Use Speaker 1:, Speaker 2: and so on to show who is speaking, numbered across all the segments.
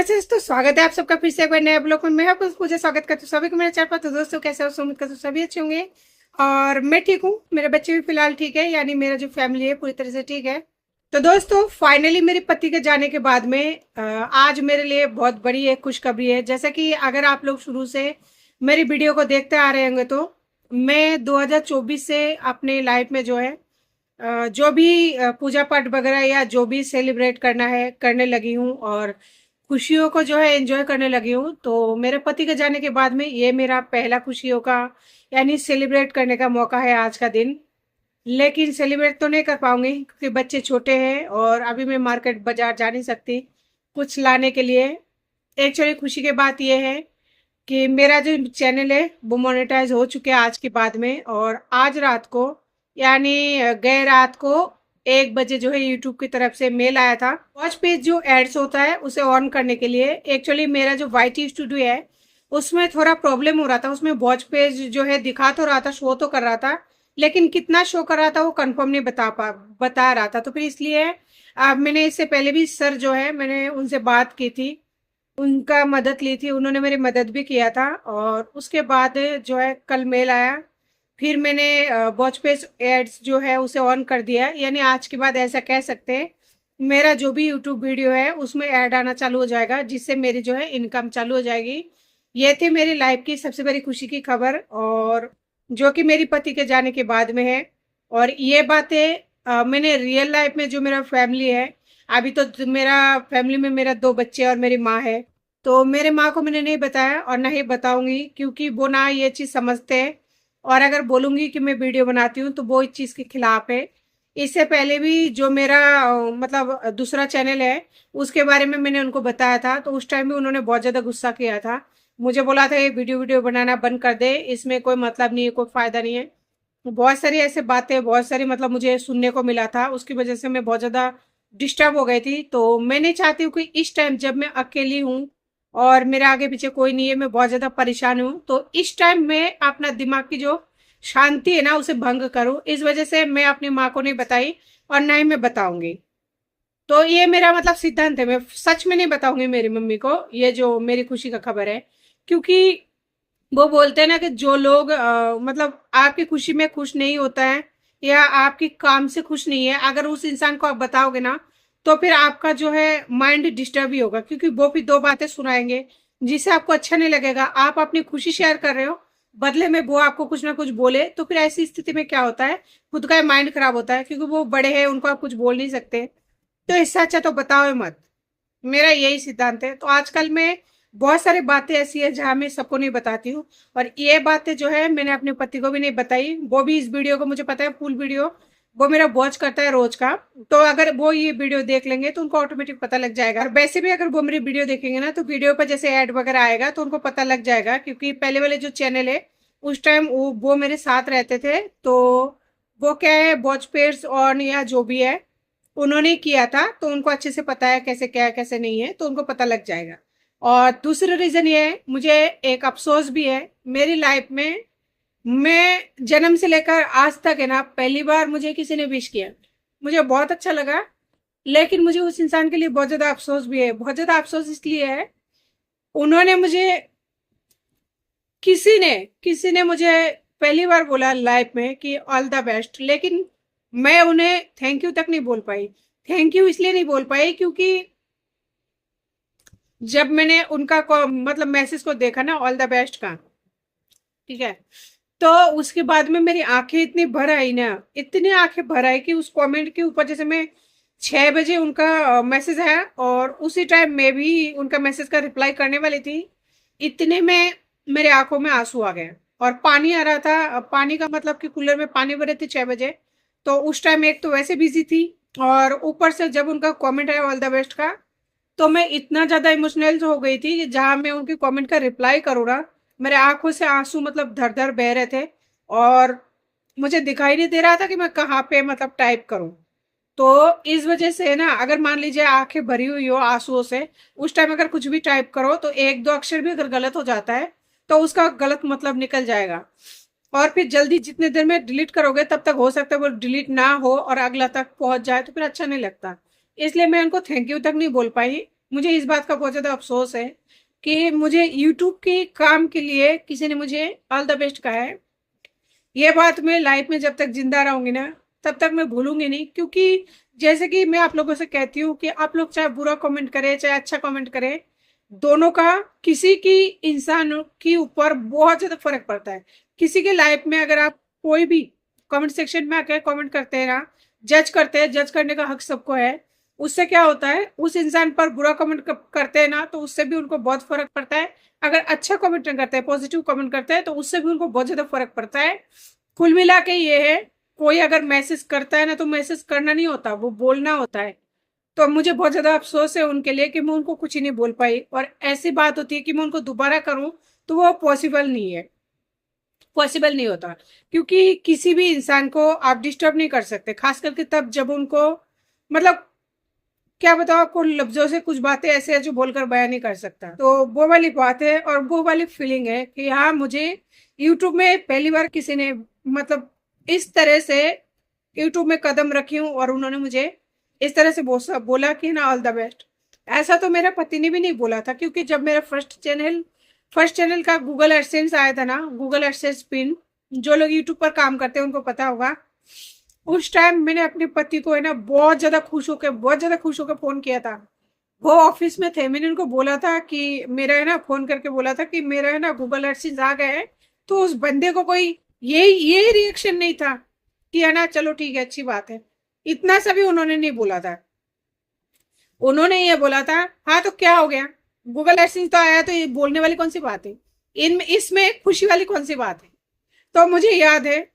Speaker 1: नमस्ते दोस्तों, स्वागत है आप सबका फिर से एक बार नए ब्लॉग में। मैं आपको पूजा स्वागत करती हूँ सभी को मेरे चैनल पर। तो दोस्तों कैसे हो, उम्मीद करती हूँ सभी अच्छे होंगे और मैं ठीक हूँ। मेरे बच्चे भी फिलहाल ठीक है, यानी मेरा जो फैमिली है पूरी तरह से ठीक है। तो दोस्तों फाइनली मेरे पति के जाने के बाद में आज मेरे लिए बहुत बड़ी एक खुशखबरी है। जैसा कि अगर आप लोग शुरू से मेरी वीडियो को देखते आ रहे होंगे तो मैं 2024 से अपने लाइफ में जो है जो भी पूजा पाठ वगैरह या जो भी सेलिब्रेट करना है करने लगी हूँ और खुशियों को जो है एंजॉय करने लगी हूँ। तो मेरे पति के जाने के बाद में ये मेरा पहला खुशियों का यानी सेलिब्रेट करने का मौका है आज का दिन। लेकिन सेलिब्रेट तो नहीं कर पाऊंगी क्योंकि बच्चे छोटे हैं और अभी मैं मार्केट बाजार जा नहीं सकती कुछ लाने के लिए। एक्चुअली खुशी की बात यह है कि मेरा जो चैनल है वो मोनेटाइज हो चुका है आज के बाद में। और आज रात को यानी गए रात को 1 बजे जो है यूट्यूब की तरफ से मेल आया था। वॉच पेज जो एड्स होता है उसे ऑन करने के लिए एक्चुअली मेरा जो वाईटी स्टूडियो है उसमें थोड़ा प्रॉब्लम हो रहा था। उसमें वॉच पेज जो है दिखा तो रहा था, शो तो कर रहा था, लेकिन कितना शो कर रहा था वो कंफर्म नहीं बता रहा था। तो फिर इसलिए मैंने इससे पहले भी सर जो है मैंने उनसे बात की थी, उनका मदद ली थी, उन्होंने मेरी मदद भी किया था। और उसके बाद जो है कल मेल आया, फिर मैंने वॉच पेज एड्स जो है उसे ऑन कर दिया। यानी आज के बाद ऐसा कह सकते हैं मेरा जो भी यूट्यूब वीडियो है उसमें ऐड आना चालू हो जाएगा, जिससे मेरी जो है इनकम चालू हो जाएगी। ये थी मेरी लाइफ की सबसे बड़ी खुशी की खबर, और जो कि मेरी पति के जाने के बाद में है। और ये बातें मैंने रियल लाइफ में जो मेरा फैमिली है, अभी तो मेरा फैमिली में मेरा 2 बच्चे और मेरी माँ है, तो मेरे माँ को मैंने नहीं बताया और ना ही बताऊंगी क्योंकि वो ना ये चीज़ समझते हैं। और अगर बोलूंगी कि मैं वीडियो बनाती हूँ तो वो इस चीज़ के खिलाफ है। इससे पहले भी जो मेरा मतलब दूसरा चैनल है उसके बारे में मैंने उनको बताया था, तो उस टाइम भी उन्होंने बहुत ज़्यादा गुस्सा किया था, मुझे बोला था ये वीडियो बनाना बंद कर दे, इसमें कोई मतलब नहीं है, कोई फायदा नहीं है। बहुत सारी ऐसे बातें, बहुत सारी मतलब मुझे सुनने को मिला था, उसकी वजह से मैं बहुत ज़्यादा डिस्टर्ब हो गई थी। तो मैं नहीं चाहती हूँ कि इस टाइम जब मैं अकेली हूँ और मेरे आगे पीछे कोई नहीं है, मैं बहुत ज़्यादा परेशान हूँ, तो इस टाइम मैं अपना दिमाग की जो शांति है ना उसे भंग करूँ, इस वजह से मैं अपनी माँ को नहीं बताई और ना ही मैं बताऊंगी। तो ये मेरा मतलब सिद्धांत है, मैं सच में नहीं बताऊंगी मेरी मम्मी को ये जो मेरी खुशी का खबर है। क्योंकि वो बोलते हैं ना कि जो लोग मतलब आपकी खुशी में खुश नहीं होता है या आपकी काम से खुश नहीं है, अगर उस इंसान को आप बताओगे ना तो फिर आपका जो है माइंड डिस्टर्ब ही होगा, क्योंकि वो फिर 2 बातें सुनाएंगे जिससे आपको अच्छा नहीं लगेगा। आप अपनी खुशी शेयर कर रहे हो, बदले में वो आपको कुछ ना कुछ बोले, तो फिर ऐसी स्थिति में क्या होता है, खुद का माइंड खराब होता है, क्योंकि वो बड़े हैं, उनको आप कुछ बोल नहीं सकते। तो इससे अच्छा तो बताओ ही मत, मेरा यही सिद्धांत है। तो आजकल मैं बहुत सारी बातें ऐसी है जहां मैं सबको नहीं बताती हूँ, और ये बातें जो है मैंने अपने पति को भी नहीं बताई। वो भी इस वीडियो को, मुझे पता है फुल वीडियो वो मेरा वॉच करता है रोज का, तो अगर वो ये वीडियो देख लेंगे तो उनको ऑटोमेटिक पता लग जाएगा। और वैसे भी अगर वो मेरी वीडियो देखेंगे ना तो वीडियो पर जैसे ऐड वगैरह आएगा तो उनको पता लग जाएगा, क्योंकि पहले वाले जो चैनल है उस टाइम वो मेरे साथ रहते थे, तो वो क्या है वॉच पेयर्स ऑन या जो भी है उन्होंने किया था, तो उनको अच्छे से पता है कैसे क्या है कैसे नहीं है, तो उनको पता लग जाएगा। और दूसरा रीजन ये है, मुझे एक अफसोस भी है मेरी लाइफ में, मैं जन्म से लेकर आज तक है ना पहली बार मुझे किसी ने विश किया, मुझे बहुत अच्छा लगा। लेकिन मुझे उस इंसान के लिए बहुत ज्यादा अफसोस भी है। बहुत ज्यादा अफसोस इसलिए है, उन्होंने मुझे किसी ने मुझे पहली बार बोला लाइफ में कि ऑल द बेस्ट, लेकिन मैं उन्हें थैंक यू तक नहीं बोल पाई। थैंक यू इसलिए नहीं बोल पाई क्योंकि जब मैंने उनका मतलब मैसेज को देखा ना ऑल द बेस्ट का, ठीक है, तो उसके बाद में मेरी आंखें इतनी भर आई ना, इतनी आंखें भर आई कि उस कमेंट के ऊपर, जैसे मैं 6 बजे उनका मैसेज आया और उसी टाइम मैं भी उनका मैसेज का रिप्लाई करने वाली थी, इतने में मेरे आंखों में आंसू आ गए और पानी आ रहा था। पानी का मतलब कि कूलर में पानी भरे थे 6 बजे, तो उस टाइम एक तो वैसे बिजी थी और ऊपर से जब उनका कमेंट आया ऑल द बेस्ट का, तो मैं इतना ज्यादा इमोशनल हो गई थी कि जहां मैं उनके कमेंट का रिप्लाई करूँ ना, मेरे आंखों से आंसू मतलब धर धर बह रहे थे और मुझे दिखाई नहीं दे रहा था कि मैं कहाँ पे मतलब टाइप करूं। तो इस वजह से ना, अगर मान लीजिए आंखें भरी हुई हो आंसुओं से, उस टाइम अगर कुछ भी टाइप करो तो एक दो अक्षर भी अगर गलत हो जाता है तो उसका गलत मतलब निकल जाएगा। और फिर जल्दी जितने देर में डिलीट करोगे तब तक हो सकता है वो डिलीट ना हो और अगला तक पहुंच जाए, तो फिर अच्छा नहीं लगता। इसलिए मैं उनको थैंक यू तक नहीं बोल पाई। मुझे इस बात का बहुत ज़्यादा अफ़सोस है कि मुझे यूट्यूब के काम के लिए किसी ने मुझे ऑल द बेस्ट कहा है। ये बात मैं लाइफ में जब तक ज़िंदा रहूँगी ना, तब तक मैं भूलूँगी नहीं, क्योंकि जैसे कि मैं आप लोगों से कहती हूँ कि आप लोग चाहे बुरा कमेंट करें, चाहे अच्छा कमेंट करें, दोनों का किसी की इंसान के ऊपर बहुत ज़्यादा फ़र्क पड़ता है। किसी के लाइफ में अगर आप कोई भी कमेंट सेक्शन में आके कमेंट करते हैं ना, जज करते हैं, जज करने का हक सबको है। उससे क्या होता है, उस इंसान पर बुरा कमेंट करते हैं ना, तो उससे भी उनको बहुत फ़र्क पड़ता है। अगर अच्छा कमेंट करते हैं, पॉजिटिव कमेंट करते हैं, तो उससे भी उनको बहुत ज़्यादा फ़र्क पड़ता है। कुल मिला के ये है, कोई अगर मैसेज करता है ना, तो मैसेज करना नहीं होता, वो बोलना होता है। तो मुझे बहुत ज़्यादा अफ़सोस है उनके लिए कि मैं उनको कुछ ही नहीं बोल पाई, और ऐसी बात होती है कि मैं उनको दोबारा करूँ, तो वो पॉसिबल नहीं है, पॉसिबल नहीं होता। क्योंकि किसी भी इंसान को आप डिस्टर्ब नहीं कर सकते, खास करके तब जब उनको, मतलब क्या बताओ आपको, लफ्ज़ों से कुछ बातें ऐसे हैं जो बोलकर बयान नहीं कर सकता। तो वो वाली बात है और वो वाली फीलिंग है कि हाँ, मुझे यूट्यूब में पहली बार किसी ने, मतलब इस तरह से यूट्यूब में कदम रखी हूँ और उन्होंने मुझे इस तरह से बोला कि ना ऑल द बेस्ट। ऐसा तो मेरे पति ने भी नहीं बोला था, क्योंकि जब मेरा फर्स्ट चैनल का गूगल एडसेंस आया था ना, गूगल एडसेंस पिन, जो लोग यूट्यूब पर काम करते हैं उनको पता होगा। उस टाइम मैंने अपने पति को है ना बहुत ज्यादा खुश होकर फोन किया था। वो ऑफिस में थे, मैंने उनको बोला था कि मेरा है ना, फोन करके बोला था कि मेरा है ना गूगल एडसेंस आ गए है। तो उस बंदे को कोई ये रिएक्शन नहीं था कि है ना चलो ठीक है, अच्छी बात है। इतना सा भी उन्होंने नहीं बोला था। उन्होंने ये बोला था, हाँ तो क्या हो गया, गूगल एडसेंस तो आया, तो ये बोलने वाली कौन सी बात है, इन इसमें खुशी वाली कौन सी बात है। तो मुझे याद है,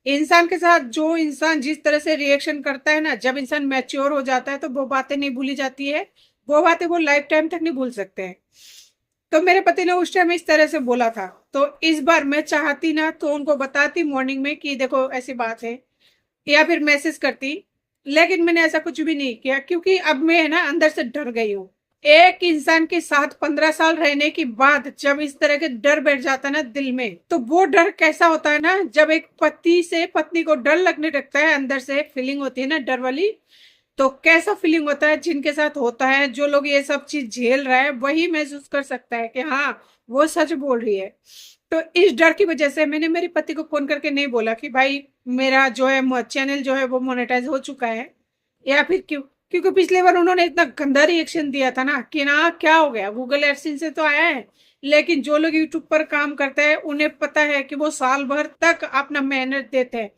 Speaker 1: इंसान के साथ जो इंसान जिस तरह से रिएक्शन करता है ना, जब इंसान मैच्योर हो जाता है तो वो बातें नहीं भूली जाती है, वो बातें वो लाइफ टाइम तक नहीं भूल सकते हैं। तो मेरे पति ने उस टाइम इस तरह से बोला था, तो इस बार मैं चाहती ना तो उनको बताती मॉर्निंग में कि देखो ऐसी बात है, या फिर मैसेज करती। लेकिन मैंने ऐसा कुछ भी नहीं किया, क्योंकि अब मैं है ना अंदर से डर गई हूँ। एक इंसान के साथ 15 साल रहने के बाद जब इस तरह के डर बैठ जाता है ना दिल में, तो वो डर कैसा होता है ना, जब एक पति से पत्नी को डर लगने लगता है, अंदर से फीलिंग होती है ना डर वाली, तो कैसा फीलिंग होता है, जिनके साथ होता है, जो लोग ये सब चीज झेल रहा है, वही महसूस कर सकता है कि हाँ, वो सच बोल रही है। तो इस डर की वजह से मैंने मेरे पति को फोन करके नहीं बोला कि भाई मेरा जो है चैनल जो है वो मोनेटाइज हो चुका है, या फिर क्यों, क्योंकि पिछली बार उन्होंने इतना गंदा रिएक्शन दिया था ना कि ना क्या हो गया, गूगल एडसेंस से तो आया है, लेकिन जो लोग यूट्यूब पर काम करते हैं उन्हें पता है कि वो साल भर तक अपना मेहनत देते हैं,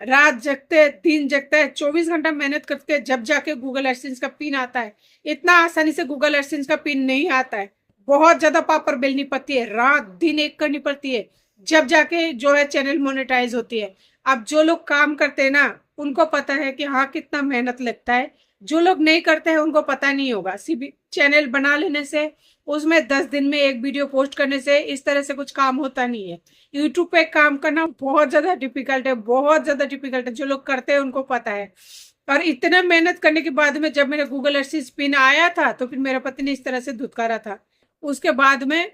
Speaker 1: रात जगते हैं, दिन जगते हैं, 24 घंटा मेहनत करते हैं, जब जाके गूगल एडसेंस का पिन आता है। इतना आसानी से गूगल एडसेंस का पिन नहीं आता है, बहुत ज्यादा पापड़ बेलनी पड़ती है, रात दिन एक करनी पड़ती है, जब जाके जो है चैनल मोनेटाइज होती है। अब जो लोग काम करते हैं ना, उनको पता है कि हाँ कितना मेहनत लगता है। जो लोग नहीं करते हैं उनको पता नहीं होगा। सीबी चैनल बना लेने से, उसमें 10 दिन में एक वीडियो पोस्ट करने से इस तरह से कुछ काम होता नहीं है। यूट्यूब पे काम करना बहुत ज्यादा डिफिकल्ट है, बहुत ज्यादा डिफिकल्ट है। जो लोग करते हैं उनको पता है। और इतना मेहनत करने के बाद में जब मेरा गूगल एडसेंस पिन आया था, तो फिर मेरे पति ने इस तरह से धुतकारा था। उसके बाद में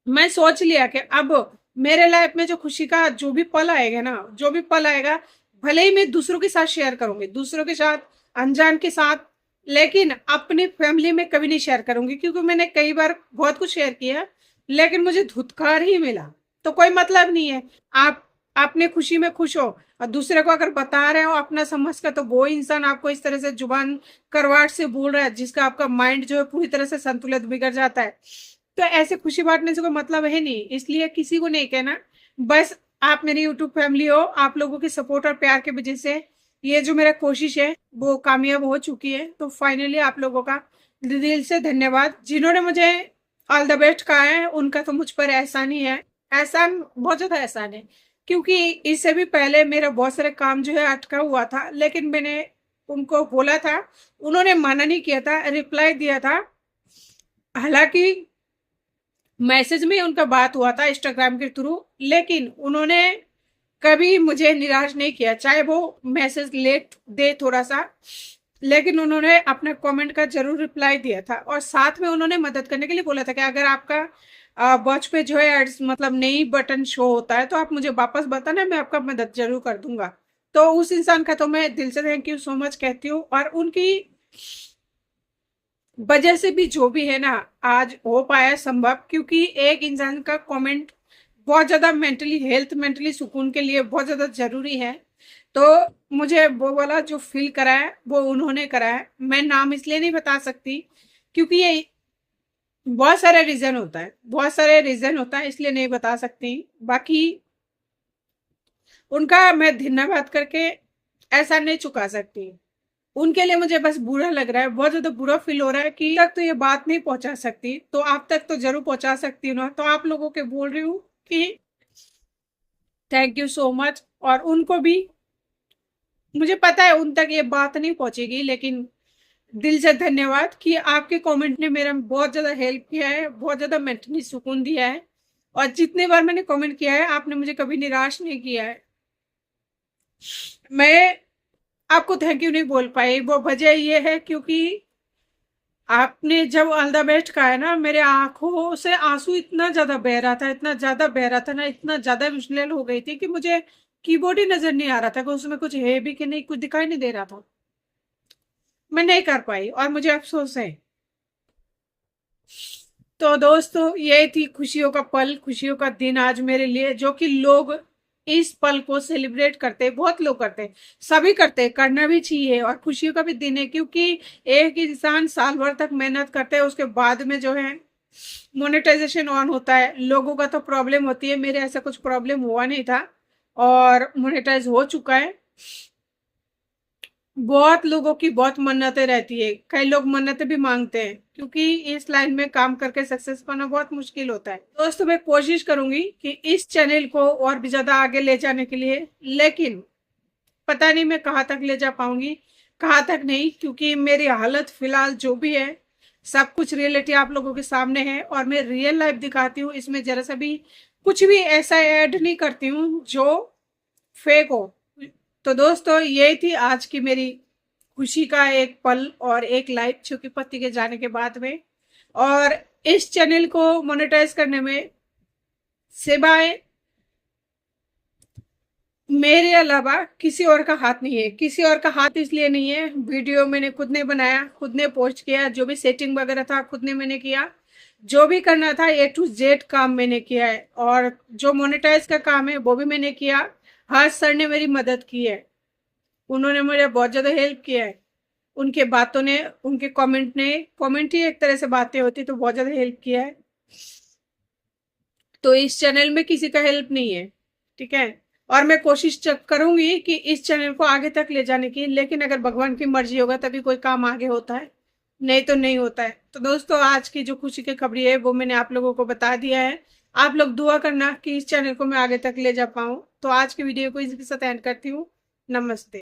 Speaker 1: मैं सोच लिया कि अब मेरे लाइफ में जो खुशी का जो भी पल आएगा ना, जो भी पल आएगा, भले ही मैं दूसरों के साथ शेयर करूंगी, दूसरों के साथ, अनजान के साथ, लेकिन अपनी फैमिली में कभी नहीं शेयर करूंगी। क्योंकि मैंने कई बार बहुत कुछ शेयर किया, लेकिन मुझे धुतकार ही मिला। तो कोई मतलब नहीं है। आप अपने खुशी में खुश हो, और दूसरे को अगर बता रहे हो अपना समझ कर, तो वो इंसान आपको इस तरह से जुबान करवाट से बोल रहा है, जिसका आपका माइंड जो है पूरी तरह से संतुलित बिगड़ जाता है। तो ऐसे खुशी बांटने से कोई मतलब है नहीं, इसलिए किसी को नहीं कहना। बस आप मेरी यूट्यूब फैमिली हो, आप लोगों की सपोर्ट और प्यार की वजह से ये जो मेरा कोशिश है वो कामयाब हो चुकी है। तो फाइनली आप लोगों का दिल से धन्यवाद। जिन्होंने मुझे ऑल द बेस्ट कहा है, उनका तो मुझ पर एहसान ही है, एहसान बहुत ज्यादा एहसान है। क्योंकि इससे भी पहले मेरा बहुत सारे काम जो है अटका हुआ था, लेकिन मैंने उनको बोला था, उन्होंने मना नहीं किया था, रिप्लाई दिया था। हालांकि मैसेज में उनका बात हुआ था इंस्टाग्राम के थ्रू, लेकिन उन्होंने कभी मुझे निराश नहीं किया, चाहे वो मैसेज लेट दे थोड़ा सा, लेकिन उन्होंने अपने कमेंट का जरूर रिप्लाई दिया था। और साथ में उन्होंने मदद करने के लिए बोला था कि अगर आपका वॉच पे जो है एड्स मतलब नई बटन शो होता है, तो आप मुझे वापस बताना, मैं आपका मदद जरूर कर दूंगा। तो उस इंसान का तो मैं दिल से थैंक यू सो मच कहती हूँ। और उनकी वजह से भी जो भी है ना आज हो पाया संभव, क्योंकि एक इंसान का कमेंट बहुत ज्यादा मेंटली हेल्थ, मेंटली सुकून के लिए बहुत ज्यादा जरूरी है। तो मुझे वो वाला जो फील करा है वो उन्होंने करा है। मैं नाम इसलिए नहीं बता सकती क्योंकि ये बहुत सारे रीजन होता है, बहुत सारे रीजन होता है, इसलिए नहीं बता सकती। बाकी उनका मैं धन्यवाद करके ऐसा नहीं चुका सकती। उनके लिए मुझे बस बुरा लग रहा है, बहुत ज्यादा बुरा फील हो रहा है कि तक तो ये बात नहीं पहुंचा सकती, तो आप तक तो जरूर पहुंचा सकती हूँ ना। तो आप लोगों के बोल रही हूँ कि थैंक यू सो मच। और उनको भी मुझे पता है उन तक ये बात नहीं पहुंचेगी, लेकिन दिल से धन्यवाद कि आपके कमेंट ने मेरा बहुत ज्यादा हेल्प किया है, बहुत ज्यादा मेंटली सुकून दिया है। और जितने बार मैंने कमेंट किया है आपने मुझे कभी निराश नहीं किया है। मैं आपको थैंक यू नहीं बोल पाई, वो वजह ये है क्योंकि आपने जब ऑल द बेस्ट कहा है ना, मेरे आंखों से आंसू इतना ज्यादा बह रहा था, इतना ज्यादा बह रहा था ना, इतना ज्यादा इमोशनल हो गई थी कि मुझे कीबोर्ड ही नजर नहीं आ रहा था कि उसमें कुछ है भी कि नहीं, कुछ दिखाई नहीं दे रहा था। मैं नहीं कर पाई और मुझे अफसोस है। तो दोस्तों ये थी खुशियों का पल, खुशियों का दिन आज मेरे लिए, जो कि लोग इस पल को सेलिब्रेट करते हैं, बहुत लोग करते हैं, सभी करते हैं, करना भी चाहिए। और खुशियों का भी दिन है क्योंकि एक इंसान साल भर तक मेहनत करते हैं, उसके बाद में जो है मोनेटाइजेशन ऑन होता है। लोगों का तो प्रॉब्लम होती है, मेरे ऐसा कुछ प्रॉब्लम हुआ नहीं था और मोनेटाइज हो चुका है। बहुत लोगों की बहुत मन्नतें रहती है, कई लोग मन्नतें भी मांगते हैं क्योंकि इस लाइन में काम करके सक्सेस पाना बहुत मुश्किल होता है। दोस्तों मैं कोशिश करूंगी कि इस चैनल को और भी ज्यादा आगे ले जाने के लिए, लेकिन पता नहीं मैं कहाँ तक ले जा पाऊंगी, कहाँ तक नहीं, क्योंकि मेरी हालत फिलहाल जो भी है सब कुछ रियलिटी आप लोगों के सामने है और मैं रियल लाइफ दिखाती हूँ। इसमें जरा सा भी कुछ भी ऐसा ऐड नहीं करती हूँ जो फेक हो। तो दोस्तों ये थी आज की मेरी खुशी का एक पल और एक लाइफ, जो कि पति के जाने के बाद में। और इस चैनल को मोनेटाइज करने में सिवाय मेरे अलावा किसी और का हाथ नहीं है। किसी और का हाथ इसलिए नहीं है, वीडियो मैंने खुद ने बनाया, खुद ने पोस्ट किया, जो भी सेटिंग वगैरह था खुद ने मैंने किया, जो भी करना था A to Z काम मैंने किया है। और जो मोनेटाइज का काम है वो भी मैंने किया। हर्ष सर ने मेरी मदद की है, उन्होंने मुझे बहुत ज्यादा हेल्प किया है। उनके बातों ने, उनके कमेंट ने, कमेंट ही एक तरह से बातें होती, तो बहुत ज्यादा हेल्प किया है। तो इस चैनल में किसी का हेल्प नहीं है, ठीक है। और मैं कोशिश करूंगी कि इस चैनल को आगे तक ले जाने की, लेकिन अगर भगवान की मर्जी होगा तभी कोई काम आगे होता है, नहीं तो नहीं होता है। तो दोस्तों आज की जो खुशी की खबरी है वो मैंने आप लोगों को बता दिया है। आप लोग दुआ करना कि इस चैनल को मैं आगे तक ले जा पाऊं। तो आज की वीडियो को इसी के साथ एंड करती हूँ। नमस्ते।